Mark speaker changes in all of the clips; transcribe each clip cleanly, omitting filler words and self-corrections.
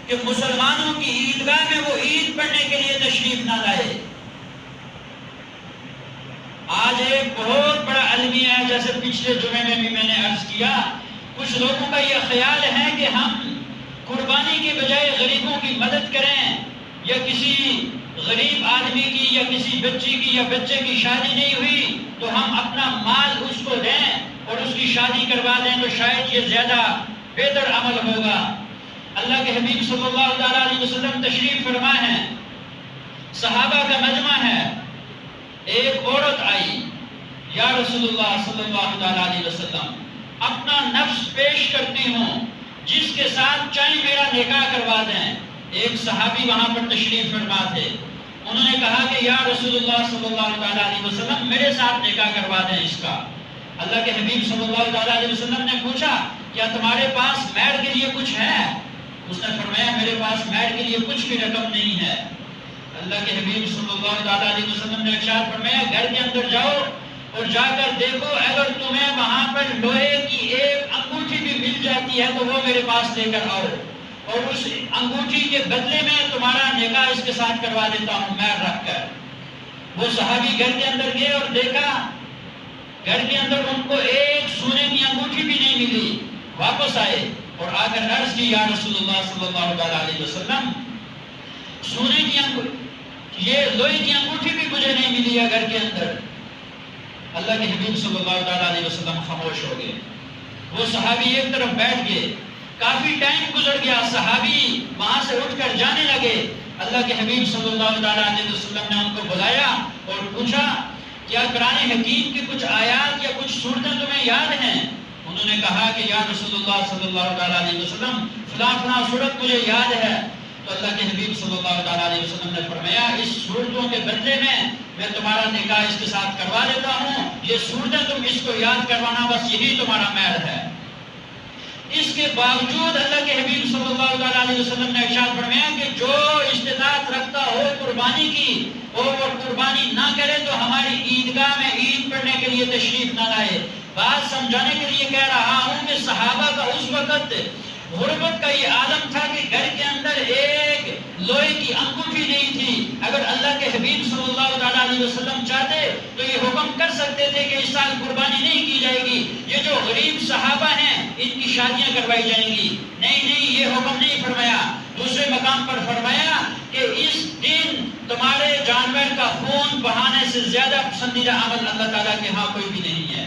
Speaker 1: کہ مسلمانوں کی عیدگاہ میں وہ عید پڑھنے کے لیے تشریف نہ لائے۔ آج ایک بہت بڑا المیہ ہے، جیسے پچھلے جمعے میں بھی میں نے عرض کیا، کچھ لوگوں کا یہ خیال ہے کہ ہم قربانی کے بجائے غریبوں کی مدد کریں، یا کسی غریب آدمی کی یا کسی بچی کی یا بچے کی شادی نہیں ہوئی تو ہم اپنا مال اس کو دیں اور اس کی شادی کروا دیں، تو شاید یہ زیادہ بہتر عمل ہوگا۔ اللہ کے حبیب صلی اللہ تعالیٰ علیہ وسلم تشریف فرما ہے، صحابہ کا مجمع ہے، ایک عورت آئی، یا رسول اللہ صلی اللہ تعالیٰ علیہ وسلم، اپنا نفس پیش کرتی ہوں جس کے ساتھ چاہے میرا نکاح کروا دیں۔ ایک صحابی وہاں پر تشریف فرما تھے، انہوں نے کہا کہ یا رسول اللہ صلی اللہ تعالیٰ علیہ وسلم میرے ساتھ نکاح کروا دیں اس کا۔ اللہ کے حبیب صلی اللہ تعالیٰ علیہ وسلم نے پوچھا کیا تمہارے پاس مہر کے لیے کچھ ہے؟ اس نے فرمایا میرے پاس مہر کے لیے کچھ بھی رقم نہیں ہے۔ اللہ کے حبیب صلی اللہ تعالیٰ علیہ وسلم نے ارشاد فرمایا گھر کے اندر جاؤ اور جا کر دیکھو، اگر تمہیں وہاں پر لوہے کی ایک انگوٹھی بھی مل جاتی ہے تو وہ میرے پاس لے کر آؤ، اور اس انگوٹھی کے بدلے میں تمہارا نکاح اس کے ساتھ کروا دیتا ہوں مہر رکھ کر۔ وہ صحابی گھر کے اندر گئے اور دیکھا گھر کے اندر ان کو ایک سونے کی انگوٹھی بھی نہیں ملی۔ واپس آئے اور آ کر عرض کی یا رسول اللہ صلی اللہ علیہ وسلم سونے کی انگوٹھی، یہ لوہے کی انگوٹھی بھی مجھے نہیں ملی ہے گھر کے اندر۔ اللہ کے حبیب صلی اللہ علیہ وسلم خاموش ہو گئے۔ وہ صحابی ایک طرف بیٹھ گئے، کافی ٹائم گزر گیا، صحابی وہاں سے اٹھ کر جانے لگے۔ اللہ کے حبیب صلی اللہ علیہ وسلم نے ان کو بلایا اور پوچھا کیا قرآن حکیم کی کچھ آیات یا کچھ سورتیں تمہیں یاد ہیں؟ انہوں نے کہا کہ یا رسول اللہ صلی اللہ علیہ وسلم فلاں فلاں سورت مجھے یاد ہے۔ تو اللہ کے حبیب صلی اللہ علیہ وسلم نے فرمایا اس سورتوں کے بدلے میں تمہارا نکاح اس کے ساتھ کروا دیتا ہوں، یہ سورتیں تم اس کو یاد کروانا، بس یہی تمہارا مہر ہے۔ اس کے باوجود اللہ کے حبیب صلی اللہ علیہ وسلم نے ارشاد فرمایا کہ جو استطاعت رکھتا ہو قربانی کی اور وہ قربانی نہ کرے تو ہماری عیدگاہ میں عید پڑھنے کے لیے تشریف نہ لائے۔ بات سمجھانے کے لیے کہہ رہا ہوں کہ صحابہ کا اس وقت غربت کا یہ عالم تھا کہ گھر کے اندر ایک لوہے کی انگوٹھی نہیں تھی۔ اگر اللہ کے حبیب صلی اللہ علیہ وسلم چاہتے تو یہ حکم کر سکتے تھے کہ اس سال قربانی نہیں کی جائے گی، یہ جو غریب صحابہ ہیں ان کی شادیاں کروائی جائیں گی۔ نہیں، یہ حکم نہیں فرمایا۔ دوسرے مقام پر فرمایا کہ اس دن تمہارے جانور کا خون بہانے سے زیادہ پسندیدہ عمل اللہ تعالیٰ کے ہاں کوئی بھی نہیں ہے،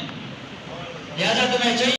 Speaker 1: لہذا تمہیں چاہیے